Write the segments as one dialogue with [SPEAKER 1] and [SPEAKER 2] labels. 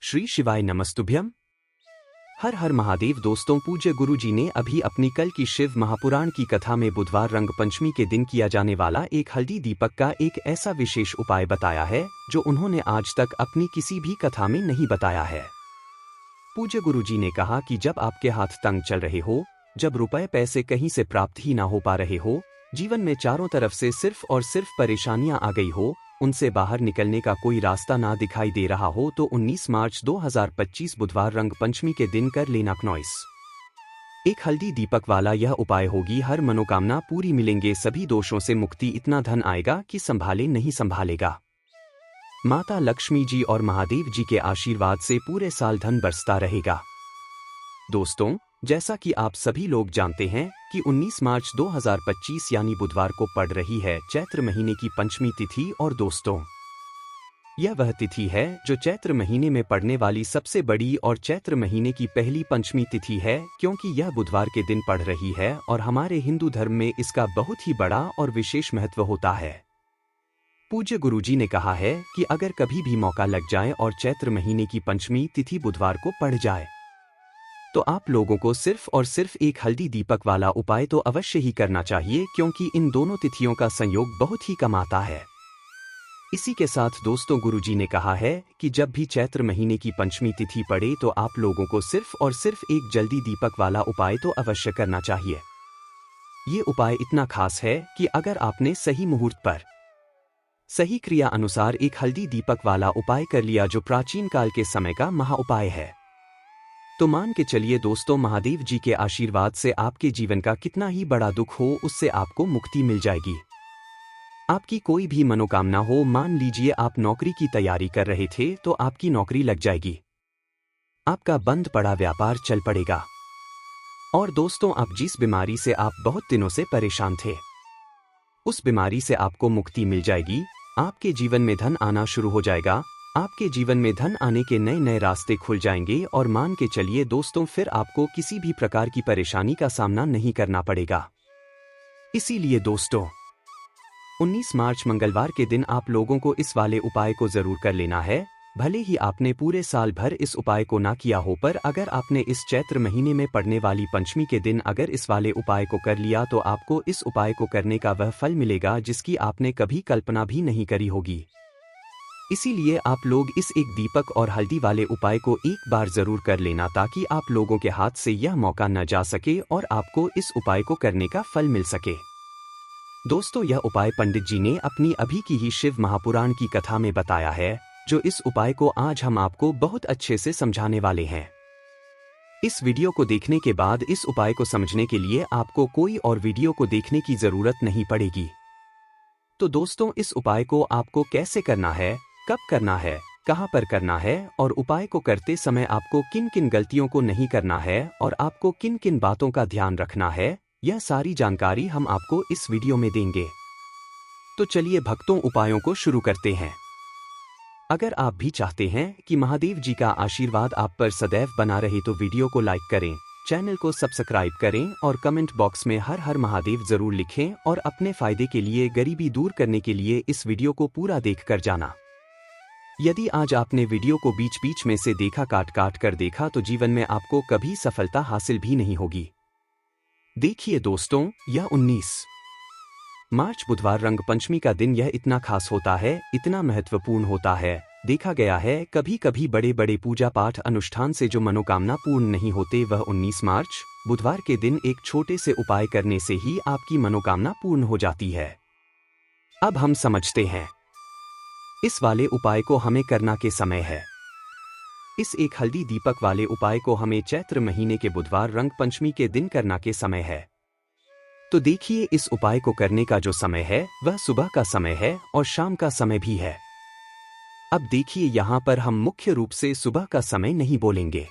[SPEAKER 1] श्री शिवाय नमस्तुभ्यम। हर हर महादेव। दोस्तों, पूज्य गुरु जी ने अभी अपनी कल की शिव महापुराण की कथा में बुधवार रंग पंचमी के दिन किया जाने वाला एक हल्दी दीपक का एक ऐसा विशेष उपाय बताया है जो उन्होंने आज तक अपनी किसी भी कथा में नहीं बताया है। पूज्य गुरु जी ने कहा कि जब आपके हाथ तंग चल रहे हो, जब रुपए पैसे कहीं से प्राप्त ही ना हो पा रहे हो, जीवन में चारों तरफ से सिर्फ और सिर्फ परेशानियां आ गई हो, उनसे बाहर निकलने का कोई रास्ता ना दिखाई दे रहा हो, तो 19 मार्च 2025 बुधवार रंग पंचमी के दिन कर लेना नॉइस एक हल्दी दीपक वाला यह उपाय होगी हर मनोकामना पूरी मिलेंगे, सभी दोषों से मुक्ति, इतना धन आएगा कि संभाले नहीं संभालेगा। माता लक्ष्मी जी और महादेव जी के आशीर्वाद से पूरे साल धन बरसता रहेगा। दोस्तों, जैसा कि आप सभी लोग जानते हैं कि 19 मार्च 2025 यानी बुधवार को पड़ रही है चैत्र महीने की पंचमी तिथि। और दोस्तों, यह वह तिथि है जो चैत्र महीने में पड़ने वाली सबसे बड़ी और चैत्र महीने की पहली पंचमी तिथि है, क्योंकि यह बुधवार के दिन पड़ रही है और हमारे हिंदू धर्म में इसका बहुत ही बड़ा और विशेष महत्व होता है। पूज्य गुरुजी ने कहा है कि अगर कभी भी मौका लग जाए और चैत्र महीने की पंचमी तिथि बुधवार को पड़ जाए तो आप लोगों को सिर्फ और सिर्फ एक हल्दी दीपक वाला उपाय तो अवश्य ही करना चाहिए, क्योंकि इन दोनों तिथियों का संयोग बहुत ही कम आता है। इसी के साथ दोस्तों, गुरुजी ने कहा है कि जब भी चैत्र महीने की पंचमी तिथि पड़े तो आप लोगों को सिर्फ और सिर्फ एक जल्दी दीपक वाला उपाय तो अवश्य करना चाहिए। ये उपाय इतना खास है कि अगर आपने सही मुहूर्त पर सही क्रिया अनुसार एक हल्दी दीपक वाला उपाय कर लिया, जो प्राचीन काल के समय का महा उपाय है, तो मान के चलिए दोस्तों, महादेव जी के आशीर्वाद से आपके जीवन का कितना ही बड़ा दुख हो, उससे आपको मुक्ति मिल जाएगी। आपकी कोई भी मनोकामना हो, मान लीजिए आप नौकरी की तैयारी कर रहे थे तो आपकी नौकरी लग जाएगी, आपका बंद पड़ा व्यापार चल पड़ेगा, और दोस्तों, आप जिस बीमारी से आप बहुत दिनों से परेशान थे, उस बीमारी से आपको मुक्ति मिल जाएगी। आपके जीवन में धन आना शुरू हो जाएगा, आपके जीवन में धन आने के नए नए रास्ते खुल जाएंगे, और मान के चलिए दोस्तों, फिर आपको किसी भी प्रकार की परेशानी का सामना नहीं करना पड़ेगा। इसीलिए दोस्तों, 19 मार्च मंगलवार के दिन आप लोगों को इस वाले उपाय को जरूर कर लेना है। भले ही आपने पूरे साल भर इस उपाय को ना किया हो, पर अगर आपने इस चैत्र महीने में पड़ने वाली पंचमी के दिन अगर इस वाले उपाय को कर लिया तो आपको इस उपाय को करने का वह फल मिलेगा जिसकी आपने कभी कल्पना भी नहीं करी होगी। इसीलिए आप लोग इस एक दीपक और हल्दी वाले उपाय को एक बार जरूर कर लेना, ताकि आप लोगों के हाथ से यह मौका न जा सके और आपको इस उपाय को करने का फल मिल सके। दोस्तों, यह उपाय पंडित जी ने अपनी अभी की ही शिव महापुराण की कथा में बताया है, जो इस उपाय को आज हम आपको बहुत अच्छे से समझाने वाले हैं। इस वीडियो को देखने के बाद इस उपाय को समझने के लिए आपको कोई और वीडियो को देखने की जरूरत नहीं पड़ेगी। तो दोस्तों, इस उपाय को आपको कैसे करना है, कब करना है, कहां पर करना है, और उपाय को करते समय आपको किन किन गलतियों को नहीं करना है और आपको किन किन बातों का ध्यान रखना है, यह सारी जानकारी हम आपको इस वीडियो में देंगे। तो चलिए भक्तों, उपायों को शुरू करते हैं। अगर आप भी चाहते हैं कि महादेव जी का आशीर्वाद आप पर सदैव बना रहे तो वीडियो को लाइक करें, चैनल को सब्सक्राइब करें और कमेंट बॉक्स में हर हर महादेव जरूर लिखें, और अपने फायदे के लिए, गरीबी दूर करने के लिए इस वीडियो को पूरा देख कर जाना। यदि आज आपने वीडियो को बीच बीच में से देखा, काट कर देखा, तो जीवन में आपको कभी सफलता हासिल भी नहीं होगी। देखिए दोस्तों, यह 19 मार्च बुधवार रंग पंचमी का दिन यह इतना खास होता है, इतना महत्वपूर्ण होता है। देखा गया है कभी कभी बड़े बड़े पूजा पाठ अनुष्ठान से जो मनोकामना पूर्ण नहीं होते, वह 19 मार्च बुधवार के दिन एक छोटे से उपाय करने से ही आपकी मनोकामना पूर्ण हो जाती है। अब हम समझते हैं इस वाले उपाय को हमें करना के समय है। इस एक हल्दी दीपक वाले उपाय को हमें चैत्र महीने के बुधवार रंग पंचमी के दिन करना के समय है। तो देखिए, इस उपाय को करने का जो समय है वह सुबह का समय है और शाम का समय भी है। अब देखिए, यहां पर हम मुख्य रूप से सुबह का समय नहीं बोलेंगे,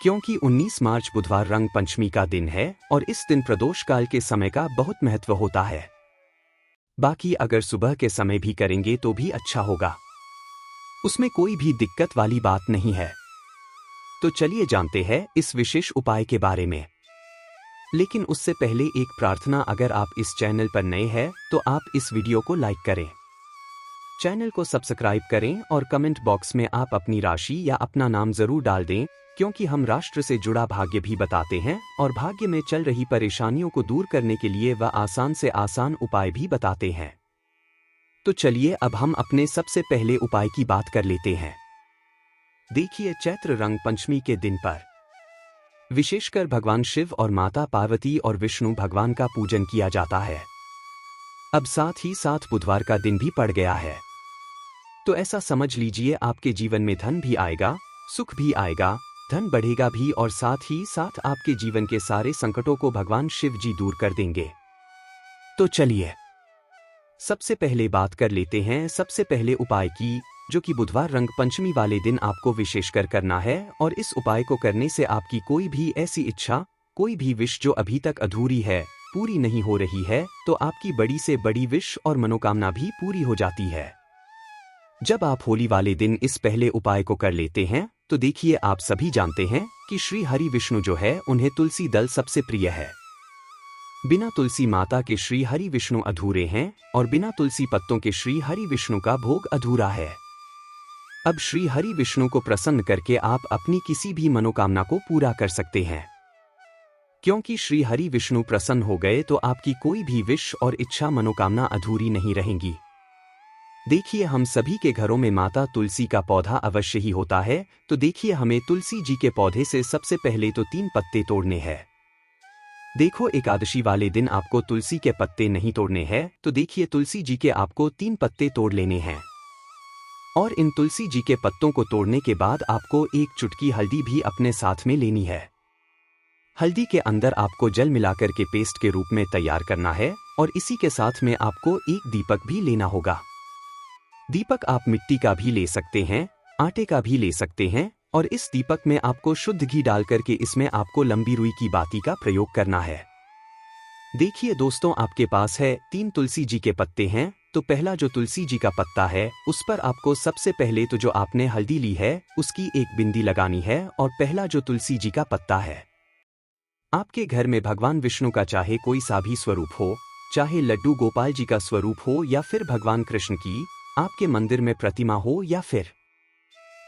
[SPEAKER 1] क्योंकि 19 मार्च बुधवार रंग पंचमी का दिन है और इस दिन प्रदोष काल के समय का बहुत महत्व होता है। बाकी अगर सुबह के समय भी करेंगे तो भी अच्छा होगा, उसमें कोई भी दिक्कत वाली बात नहीं है। तो चलिए जानते हैं इस विशेष उपाय के बारे में। लेकिन उससे पहले एक प्रार्थना, अगर आप इस चैनल पर नए हैं तो आप इस वीडियो को लाइक करें, चैनल को सब्सक्राइब करें और कमेंट बॉक्स में आप अपनी राशि या अपना नाम जरूर डाल दें, क्योंकि हम राष्ट्र से जुड़ा भाग्य भी बताते हैं और भाग्य में चल रही परेशानियों को दूर करने के लिए वह आसान से आसान उपाय भी बताते हैं। तो चलिए अब हम अपने सबसे पहले उपाय की बात कर लेते हैं। देखिए, चैत्र रंग पंचमी के दिन पर विशेषकर भगवान शिव और माता पार्वती और विष्णु भगवान का पूजन किया जाता है। अब साथ ही साथ बुधवार का दिन भी पड़ गया है, तो ऐसा समझ लीजिए आपके जीवन में धन भी आएगा, सुख भी आएगा, धन बढ़ेगा भी और साथ ही साथ आपके जीवन के सारे संकटों को भगवान शिव जी दूर कर देंगे। तो चलिए सबसे पहले बात कर लेते हैं सबसे पहले उपाय की, जो कि बुधवार रंग पंचमी वाले दिन आपको विशेषकर करना है। और इस उपाय को करने से आपकी कोई भी ऐसी इच्छा, कोई भी विश जो अभी तक अधूरी है, पूरी नहीं हो रही है, तो आपकी बड़ी से बड़ी विश और मनोकामना भी पूरी हो जाती है। जब आप होली वाले दिन इस पहले उपाय को कर लेते हैं, तो देखिए, आप सभी जानते हैं कि श्री हरि विष्णु जो है उन्हें तुलसी दल सबसे प्रिय है। बिना तुलसी माता के श्री हरि विष्णु अधूरे हैं और बिना तुलसी पत्तों के श्री हरि विष्णु का भोग अधूरा है। अब श्री हरि विष्णु को प्रसन्न करके आप अपनी किसी भी मनोकामना को पूरा कर सकते हैं, क्योंकि श्री हरि विष्णु प्रसन्न हो गए तो आपकी कोई भी विश और इच्छा मनोकामना अधूरी नहीं रहेंगी। देखिए, हम सभी के घरों में माता तुलसी का पौधा अवश्य ही होता है, तो देखिए, हमें तुलसी जी के पौधे से सबसे पहले तो 3 पत्ते तोड़ने हैं। देखो, एकादशी वाले दिन आपको तुलसी के पत्ते नहीं तोड़ने हैं, तो देखिए, तुलसी जी के आपको 3 पत्ते तोड़ लेने हैं। और इन तुलसी जी के पत्तों को तोड़ने के बाद आपको एक चुटकी हल्दी भी अपने साथ में लेनी है। हल्दी के अंदर आपको जल मिलाकर के पेस्ट के रूप में तैयार करना है और इसी के साथ में आपको एक दीपक भी लेना होगा। दीपक आप मिट्टी का भी ले सकते हैं, आटे का भी ले सकते हैं, और इस दीपक में आपको शुद्ध घी डाल करके इसमें आपको लंबी रुई की बाती का प्रयोग करना है। देखिए दोस्तों, आपके पास है 3 तुलसी जी के पत्ते हैं, तो पहला जो तुलसी जी का पत्ता है उस पर आपको सबसे पहले तो जो आपने हल्दी ली है उसकी एक बिंदी लगानी है। और पहला जो तुलसी जी का पत्ता है, आपके घर में भगवान विष्णु का चाहे कोई सा भी स्वरूप हो, चाहे लड्डू गोपाल जी का स्वरूप हो या फिर भगवान कृष्ण की आपके मंदिर में प्रतिमा हो या फिर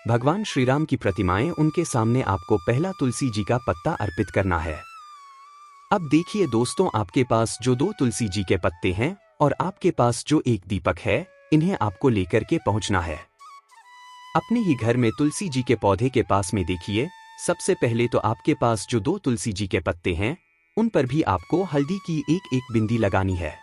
[SPEAKER 1] भगवान श्री राम की प्रतिमाएं, उनके सामने आपको पहला तुलसी जी का पत्ता अर्पित करना है। अब देखिए दोस्तों, आपके पास जो 2 तुलसी जी के पत्ते हैं और आपके पास जो एक दीपक है, इन्हें आपको लेकर के पहुंचना है अपने ही घर में तुलसी जी के पौधे के पास में। देखिए, सबसे पहले तो आपके पास जो 2 तुलसी जी के पत्ते हैं उन पर भी आपको हल्दी की एक एक बिंदी लगानी है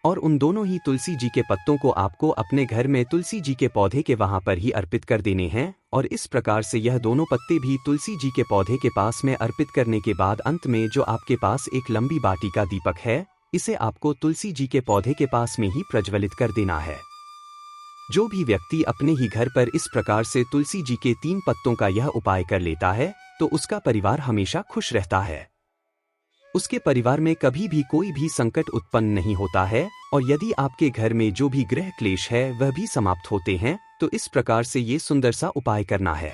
[SPEAKER 1] और उन दोनों ही तुलसी जी के पत्तों को आपको अपने घर में तुलसी जी के पौधे के वहां पर ही अर्पित कर देने हैं। और इस प्रकार से यह दोनों पत्ते भी तुलसी जी के पौधे के पास में अर्पित करने के बाद अंत में जो आपके पास एक लंबी बाटी का दीपक है, इसे आपको तुलसी जी के पौधे के पास में ही प्रज्वलित कर देना है। जो भी व्यक्ति अपने ही घर पर इस प्रकार से तुलसी जी के 3 पत्तों का यह उपाय कर लेता है, तो उसका परिवार हमेशा खुश रहता है। उसके परिवार में कभी भी कोई भी संकट उत्पन्न नहीं होता है और यदि आपके घर में जो भी ग्रह क्लेश है वह भी समाप्त होते हैं। तो इस प्रकार से ये सुंदर सा उपाय करना है।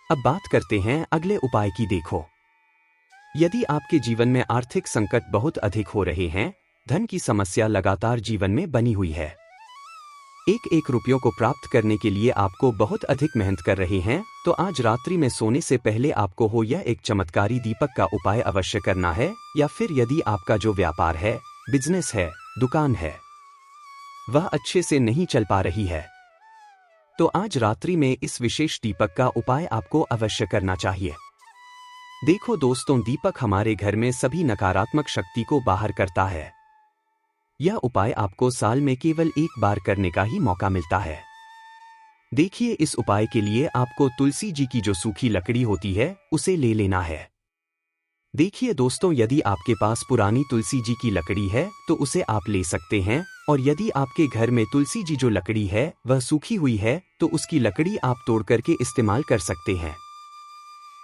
[SPEAKER 1] अब बात करते हैं अगले उपाय की। देखो, यदि आपके जीवन में आर्थिक संकट बहुत अधिक हो रहे हैं, धन की समस्या लगातार जीवन में बनी हुई है, एक एक रुपयों को प्राप्त करने के लिए आपको बहुत अधिक मेहनत कर रहे हैं, तो आज रात्रि में सोने से पहले आपको हो यह एक चमत्कारी दीपक का उपाय अवश्य करना है। या फिर यदि आपका जो व्यापार है, बिजनेस है, दुकान है, वह अच्छे से नहीं चल पा रही है, तो आज रात्रि में इस विशेष दीपक का उपाय आपको अवश्य करना चाहिए। देखो दोस्तों, दीपक हमारे घर में सभी नकारात्मक शक्ति को बाहर करता है। यह उपाय आपको साल में केवल एक बार करने का ही मौका मिलता है। देखिए, इस उपाय के लिए आपको तुलसी जी की जो सूखी लकड़ी होती है उसे ले लेना है। देखिए दोस्तों, यदि आपके पास पुरानी तुलसी जी की लकड़ी है तो उसे आप ले सकते हैं, और यदि आपके घर में तुलसी जी जो लकड़ी है वह सूखी हुई है तो उसकी लकड़ी आप तोड़ करके इस्तेमाल कर सकते हैं।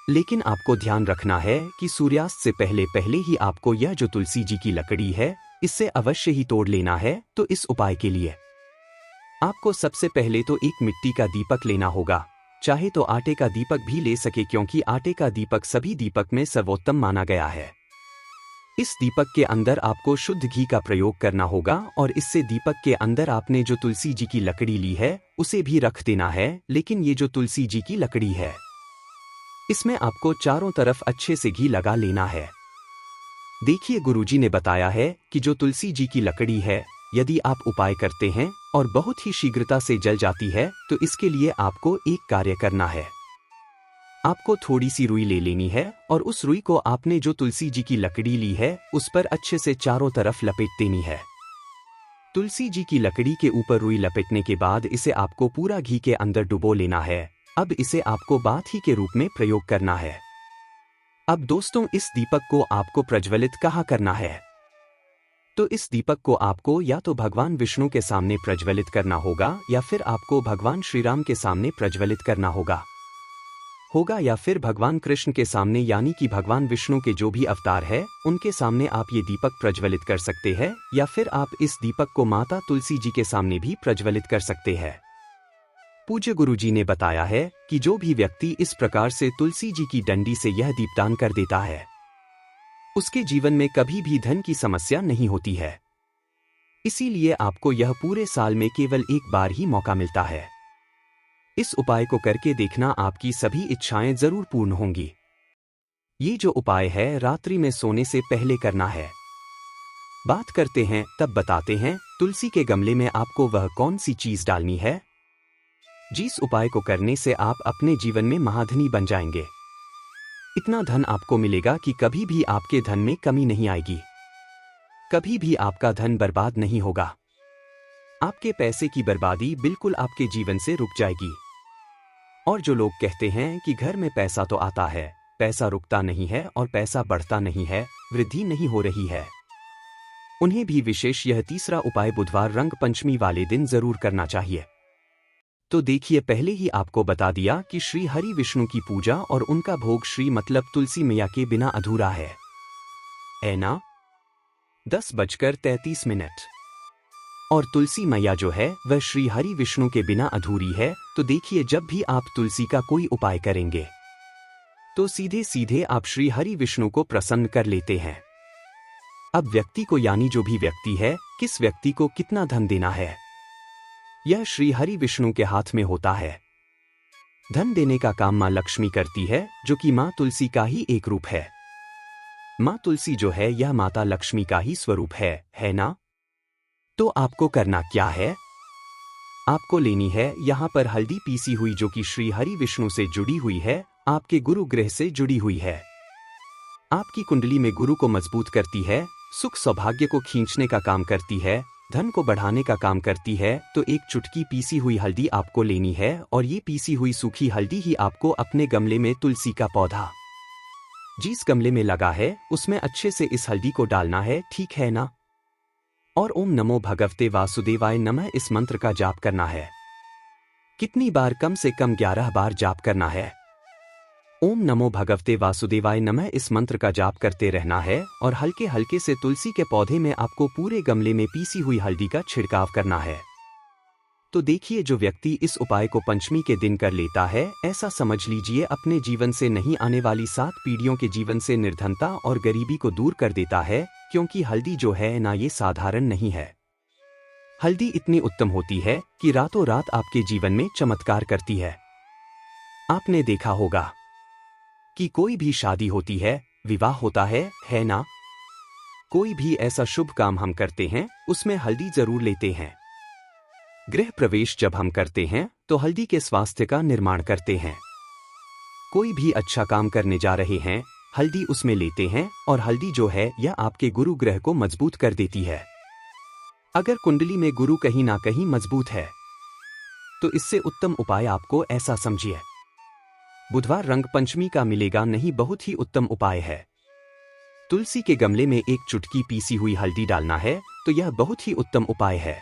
[SPEAKER 1] लेकिन आपको ध्यान रखना है कि सूर्यास्त से पहले पहले ही आपको यह जो तुलसी जी की लकड़ी है इससे अवश्य ही तोड़ लेना है। तो इस उपाय के लिए आपको सबसे पहले तो एक मिट्टी का दीपक लेना होगा, चाहे तो आटे का दीपक भी ले सके, क्योंकि आटे का दीपक सभी दीपक में सर्वोत्तम माना गया है। इस दीपक के अंदर आपको शुद्ध घी का प्रयोग करना होगा और इससे दीपक के अंदर आपने जो तुलसी जी की लकड़ी ली है उसे भी रख देना है, लेकिन ये जो तुलसी जी की लकड़ी है इसमें आपको चारों तरफ अच्छे से घी लगा लेना है। देखिए गुरुजी ने बताया है कि जो तुलसी जी की लकड़ी है यदि आप उपाय करते हैं और बहुत ही शीघ्रता से जल जाती है तो इसके लिए आपको एक कार्य करना है। आपको थोड़ी सी रुई ले लेनी है और उस रुई को आपने जो तुलसी जी की लकड़ी ली है उस पर अच्छे से चारों तरफ लपेट देनी है। तुलसी जी की लकड़ी के ऊपर रुई लपेटने के बाद इसे आपको पूरा घी के अंदर डुबो लेना है। अब इसे आपको बात ही के रूप में प्रयोग करना है। अब दोस्तों इस दीपक को आपको प्रज्वलित कहाँ करना है? तो इस दीपक को आपको या तो भगवान विष्णु के सामने प्रज्वलित करना होगा या फिर आपको भगवान श्री राम के सामने प्रज्वलित करना होगा या फिर भगवान कृष्ण के सामने, यानी कि भगवान विष्णु के जो भी अवतार है उनके सामने आप ये दीपक प्रज्वलित कर सकते हैं, या फिर आप इस दीपक को माता तुलसी जी के सामने भी प्रज्वलित कर सकते हैं। पूज्य गुरुजी ने बताया है कि जो भी व्यक्ति इस प्रकार से तुलसी जी की डंडी से यह दीपदान कर देता है उसके जीवन में कभी भी धन की समस्या नहीं होती है। इसीलिए आपको यह पूरे साल में केवल एक बार ही मौका मिलता है। इस उपाय को करके देखना, आपकी सभी इच्छाएं जरूर पूर्ण होंगी। ये जो उपाय है रात्रि में सोने से पहले करना है। बात करते हैं तब बताते हैं तुलसी के गमले में आपको वह कौन सी चीज डालनी है जिस उपाय को करने से आप अपने जीवन में महाधनी बन जाएंगे। इतना धन आपको मिलेगा कि कभी भी आपके धन में कमी नहीं आएगी, कभी भी आपका धन बर्बाद नहीं होगा। आपके पैसे की बर्बादी बिल्कुल आपके जीवन से रुक जाएगी। और जो लोग कहते हैं कि घर में पैसा तो आता है, पैसा रुकता नहीं है और पैसा बढ़ता नहीं है, वृद्धि नहीं हो रही है, उन्हें भी विशेष यह तीसरा उपाय बुधवार रंग पंचमी वाले दिन जरूर करना चाहिए। तो देखिए, पहले ही आपको बता दिया कि श्री हरि विष्णु की पूजा और उनका भोग श्री मतलब तुलसी मैया के बिना अधूरा है ना। 10:33 और तुलसी मैया जो है वह श्री हरि विष्णु के बिना अधूरी है। तो देखिए, जब भी आप तुलसी का कोई उपाय करेंगे तो सीधे सीधे आप श्री हरि विष्णु को प्रसन्न कर लेते हैं। अब व्यक्ति को, यानी जो भी व्यक्ति है, किस व्यक्ति को कितना धन देना है यह श्री हरि विष्णु के हाथ में होता है। धन देने का काम मां लक्ष्मी करती है, जो कि मां तुलसी का ही एक रूप है। मां तुलसी जो है यह माता लक्ष्मी का ही स्वरूप है ना। तो आपको करना क्या है? आपको लेनी है यहाँ पर हल्दी पीसी हुई, जो कि श्री हरि विष्णु से जुड़ी हुई है, आपके गुरु ग्रह से जुड़ी हुई है, आपकी कुंडली में गुरु को मजबूत करती है, सुख सौभाग्य को खींचने का काम करती है, धन को बढ़ाने का काम करती है। तो एक चुटकी पीसी हुई हल्दी आपको लेनी है और ये पीसी हुई सूखी हल्दी ही आपको अपने गमले में तुलसी का पौधा जिस गमले में लगा है उसमें अच्छे से इस हल्दी को डालना है, ठीक है ना। और ओम नमो भगवते वासुदेवाय नमः इस मंत्र का जाप करना है। कितनी बार? कम से कम 11 बार जाप करना है। ओम नमो भगवते वासुदेवाय नमः इस मंत्र का जाप करते रहना है और हल्के हल्के से तुलसी के पौधे में आपको पूरे गमले में पीसी हुई हल्दी का छिड़काव करना है। तो देखिए, जो व्यक्ति इस उपाय को पंचमी के दिन कर लेता है, ऐसा समझ लीजिए अपने जीवन से नहीं आने वाली 7 पीढ़ियों के जीवन से निर्धनता और गरीबी को दूर कर देता है। क्योंकि हल्दी जो है ना, ये साधारण नहीं है। हल्दी इतनी उत्तम होती है कि रातों रात आपके जीवन में चमत्कार करती है। आपने देखा होगा कि कोई भी शादी होती है, विवाह होता है ना। कोई भी ऐसा शुभ काम हम करते हैं उसमें हल्दी जरूर लेते हैं। गृह प्रवेश जब हम करते हैं तो हल्दी के स्वास्थ्य का निर्माण करते हैं। कोई भी अच्छा काम करने जा रहे हैं, हल्दी उसमें लेते हैं और हल्दी जो है यह आपके गुरु ग्रह को मजबूत कर देती है। अगर कुंडली में गुरु कहीं ना कहीं मजबूत है तो इससे उत्तम उपाय आपको ऐसा समझिए बुधवार रंग पंचमी का मिलेगा नहीं, बहुत ही उत्तम उपाय है। तुलसी के गमले में एक चुटकी पीसी हुई हल्दी डालना है, तो यह बहुत ही उत्तम उपाय है।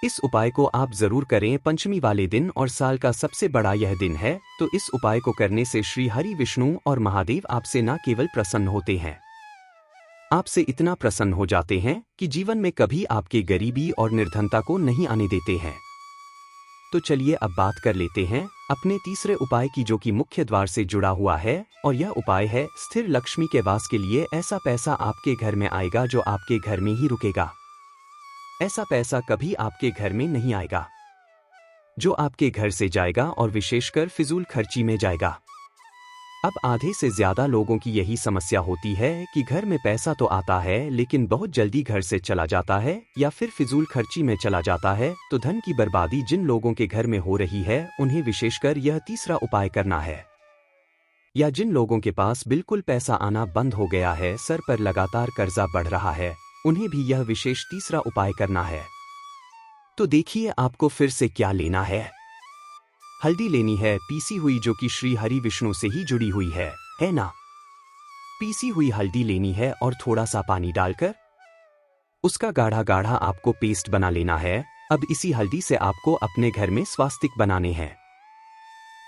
[SPEAKER 1] इस उपाय को आप जरूर करें पंचमी वाले दिन, और साल का सबसे बड़ा यह दिन है। तो इस उपाय को करने से श्री हरि विष्णु और महादेव आपसे न केवल प्रसन्न होते हैं, आपसे इतना प्रसन्न हो जाते हैं कि जीवन में कभी आपके गरीबी और निर्धनता को नहीं आने देते हैं। तो चलिए अब बात कर लेते हैं अपने तीसरे उपाय की, जो कि मुख्य द्वार से जुड़ा हुआ है। और यह उपाय है स्थिर लक्ष्मी के वास के लिए। ऐसा पैसा आपके घर में आएगा जो आपके घर में ही रुकेगा। ऐसा पैसा कभी आपके घर में नहीं आएगा जो आपके घर से जाएगा और विशेषकर फिजूल खर्ची में जाएगा। अब आधे से ज्यादा लोगों की यही समस्या होती है कि घर में पैसा तो आता है लेकिन बहुत जल्दी घर से चला जाता है या फिर फिजूल खर्ची में चला जाता है। तो धन की बर्बादी जिन लोगों के घर में हो रही है उन्हें विशेषकर यह तीसरा उपाय करना है। या जिन लोगों के पास बिल्कुल पैसा आना बंद हो गया है, सर पर लगातार कर्जा बढ़ रहा है, उन्हें भी यह विशेष तीसरा उपाय करना है। तो देखिए आपको फिर से क्या लेना है। हल्दी लेनी है पीसी हुई, जो कि श्री हरि विष्णु से ही जुड़ी हुई है ना। पीसी हुई हल्दी लेनी है और थोड़ा सा पानी डालकर उसका गाढ़ा गाढ़ा आपको पेस्ट बना लेना है। अब इसी हल्दी से आपको अपने घर में स्वास्तिक बनाने हैं।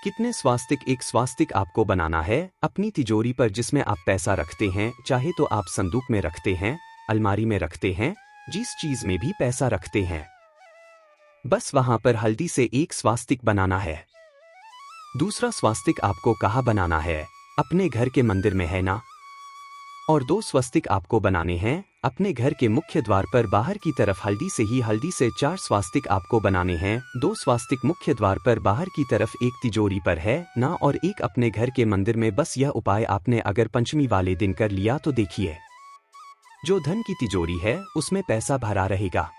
[SPEAKER 1] कितने स्वास्तिक? एक स्वास्तिक आपको बनाना है अपनी तिजोरी पर, जिसमें आप पैसा रखते हैं। चाहे तो आप संदूक में रखते हैं, अलमारी में रखते हैं, जिस चीज में भी पैसा रखते हैं, बस वहां पर हल्दी से एक स्वास्तिक बनाना है। दूसरा स्वास्तिक आपको कहाँ बनाना है? अपने घर के मंदिर में, है ना। और 2 स्वास्तिक आपको बनाने हैं अपने घर के मुख्य द्वार पर बाहर की तरफ हल्दी से ही। हल्दी से 4 स्वास्तिक आपको बनाने हैं। 2 स्वास्तिक मुख्य द्वार पर बाहर की तरफ, एक तिजोरी पर है ना, और एक अपने घर के मंदिर में। बस यह उपाय आपने अगर पंचमी वाले दिन कर लिया तो देखिए जो धन की तिजोरी है उसमें पैसा भरा रहेगा।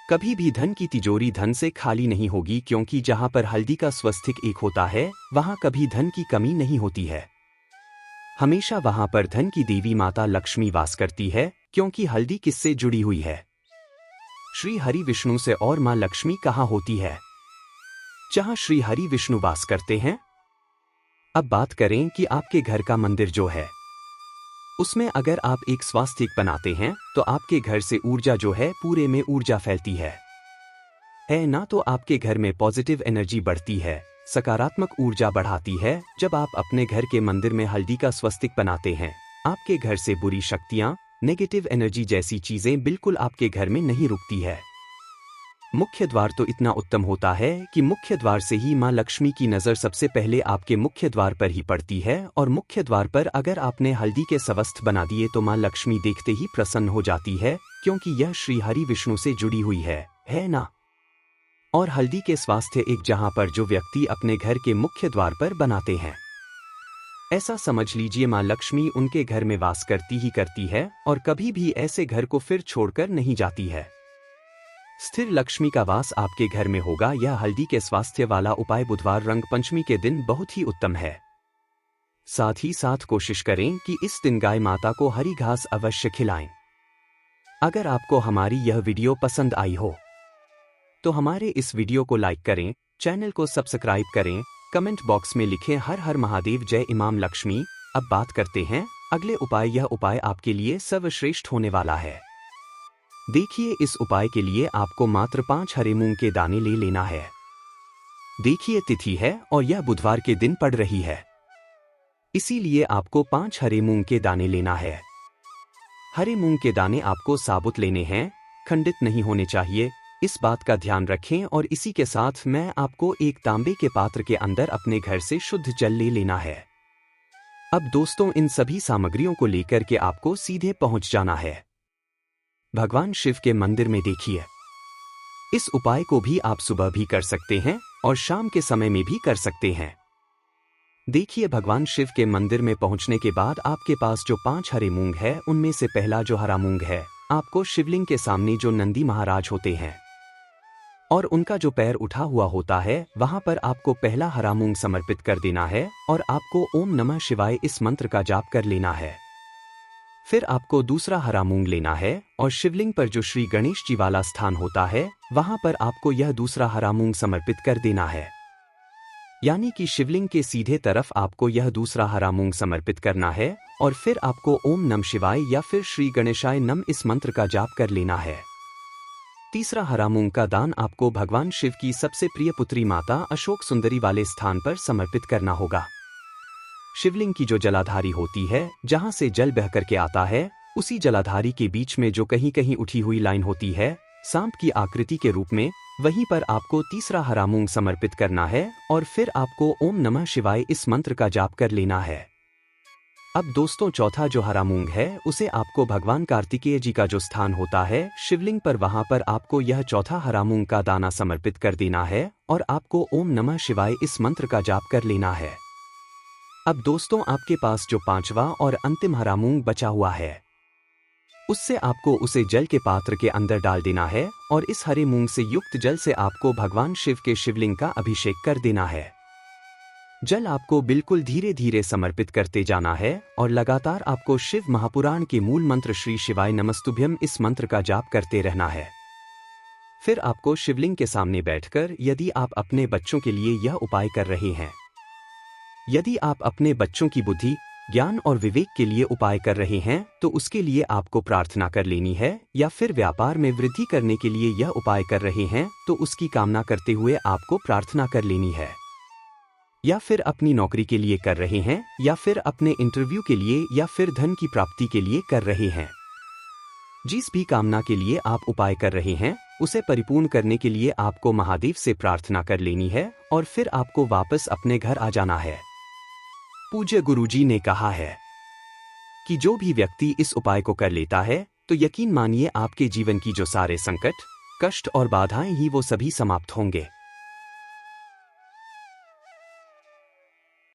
[SPEAKER 1] कभी भी धन की तिजोरी धन से खाली नहीं होगी, क्योंकि जहां पर हल्दी का स्वास्तिक एक होता है वहां कभी धन की कमी नहीं होती है। हमेशा वहां पर धन की देवी माता लक्ष्मी वास करती है, क्योंकि हल्दी किससे जुड़ी हुई है? श्री हरि विष्णु से। और मां लक्ष्मी कहाँ होती है? जहां श्री हरि विष्णु वास करते हैं। अब बात करें कि आपके घर का मंदिर जो है उसमें अगर आप एक स्वास्तिक बनाते हैं तो आपके घर से ऊर्जा जो है पूरे में ऊर्जा फैलती है ना। तो आपके घर में पॉजिटिव एनर्जी बढ़ती है, सकारात्मक ऊर्जा बढ़ाती है। जब आप अपने घर के मंदिर में हल्दी का स्वास्तिक बनाते हैं, आपके घर से बुरी शक्तियां, नेगेटिव एनर्जी जैसी चीजें बिल्कुल आपके घर में नहीं रुकती है। मुख्य द्वार तो इतना उत्तम होता है कि मुख्य द्वार से ही मां लक्ष्मी की नजर सबसे पहले आपके मुख्य द्वार पर ही पड़ती है। और मुख्य द्वार पर अगर आपने हल्दी के सवस्त्र बना दिए तो मां लक्ष्मी देखते ही प्रसन्न हो जाती है, क्योंकि यह श्री हरि विष्णु से जुड़ी हुई है ना। और हल्दी के स्वास्थ्य एक जहां पर जो व्यक्ति अपने घर के मुख्य द्वार पर बनाते हैं, ऐसा समझ लीजिए मां लक्ष्मी उनके घर में वास करती ही करती है और कभी भी ऐसे घर को फिर छोड़कर नहीं जाती है। स्थिर लक्ष्मी का वास आपके घर में होगा। यह हल्दी के स्वास्थ्य वाला उपाय बुधवार रंग पंचमी के दिन बहुत ही उत्तम है। साथ ही साथ कोशिश करें कि इस दिन गाय माता को हरी घास अवश्य खिलाएं। अगर आपको हमारी यह वीडियो पसंद आई हो तो हमारे इस वीडियो को लाइक करें, चैनल को सब्सक्राइब करें, कमेंट बॉक्स में लिखें हर हर महादेव, जय इमाम लक्ष्मी। अब बात करते हैं अगले उपाय। यह उपाय आपके लिए सर्वश्रेष्ठ होने वाला है। देखिए इस उपाय के लिए आपको मात्र 5 हरे मूंग के दाने ले लेना है। देखिए तिथि है और यह बुधवार के दिन पड़ रही है, इसीलिए आपको 5 हरे मूंग के दाने लेना है। हरे मूंग के दाने आपको साबुत लेने हैं, खंडित नहीं होने चाहिए, इस बात का ध्यान रखें। और इसी के साथ मैं आपको एक तांबे के पात्र के अंदर अपने घर से शुद्ध जल ले लेना है। अब दोस्तों इन सभी सामग्रियों को लेकर के आपको सीधे पहुंच जाना है भगवान शिव के मंदिर में। देखिए इस उपाय को भी आप सुबह भी कर सकते हैं और शाम के समय में भी कर सकते हैं। देखिए भगवान शिव के मंदिर में पहुंचने के बाद आपके पास जो 5 हरे मूंग है, उनमें से पहला जो हरा मूंग है, आपको शिवलिंग के सामने जो नंदी महाराज होते हैं और उनका जो पैर उठा हुआ होता है, वहां पर आपको पहला हरा मूंग समर्पित कर देना है और आपको ओम नमः शिवाय इस मंत्र का जाप कर लेना है। फिर आपको दूसरा हरा मूंग लेना है और शिवलिंग पर जो श्री गणेश जी वाला स्थान होता है, वहां पर आपको यह दूसरा हरा मूंग समर्पित कर देना है। यानी कि शिवलिंग के सीधे तरफ आपको यह दूसरा हरा मूंग समर्पित करना है और फिर आपको ओम नमः शिवाय या फिर श्री गणेशाय नम इस मंत्र का जाप कर लेना है। तीसरा हरा मूंग का दान आपको भगवान शिव की सबसे प्रिय पुत्री माता अशोक सुंदरी वाले स्थान पर समर्पित करना होगा। शिवलिंग की जो जलाधारी होती है, जहां से जल बह करके आता है, उसी जलाधारी के बीच में जो कहीं कहीं उठी हुई लाइन होती है, सांप की आकृति के रूप में, वहीं पर आपको तीसरा हरा मूंग समर्पित करना है और फिर आपको ओम नमः शिवाय इस मंत्र का जाप कर लेना है। अब दोस्तों चौथा जो हरा मूंग है उसे आपको भगवान कार्तिकेय जी का जो स्थान होता है शिवलिंग पर, वहां पर आपको यह चौथा हरा मूंग का दाना समर्पित कर देना है और आपको ओम नमः शिवाय इस मंत्र का जाप कर लेना है। अब दोस्तों आपके पास जो पांचवा और अंतिम हरा मूंग बचा हुआ है उससे आपको उसे जल के पात्र के अंदर डाल देना है और इस हरे मूंग से युक्त जल से आपको भगवान शिव के शिवलिंग का अभिषेक कर देना है। जल आपको बिल्कुल धीरे धीरे समर्पित करते जाना है और लगातार आपको शिव महापुराण के मूल मंत्र श्री शिवाय नमस्तुभ्यम इस मंत्र का जाप करते रहना है। फिर आपको शिवलिंग के सामने बैठकर यदि आप अपने बच्चों के लिए यह उपाय कर रहे हैं, यदि आप अपने बच्चों की बुद्धि, ज्ञान और विवेक के लिए उपाय कर रहे हैं तो उसके लिए आपको प्रार्थना कर लेनी है, या फिर व्यापार में वृद्धि करने के लिए यह उपाय कर रहे हैं तो उसकी कामना करते हुए आपको प्रार्थना कर लेनी है, या फिर अपनी नौकरी के लिए कर रहे हैं, या फिर अपने इंटरव्यू के लिए, या फिर धन की प्राप्ति के लिए कर रहे हैं। जिस भी कामना के लिए आप उपाय कर रहे हैं उसे परिपूर्ण करने के लिए आपको महादेव से प्रार्थना कर लेनी है और फिर आपको वापस अपने घर आ जाना है। पूज्य गुरुजी ने कहा है कि जो भी व्यक्ति इस उपाय को कर लेता है तो यकीन मानिए आपके जीवन की जो सारे संकट, कष्ट और बाधाएं ही वो सभी समाप्त होंगे।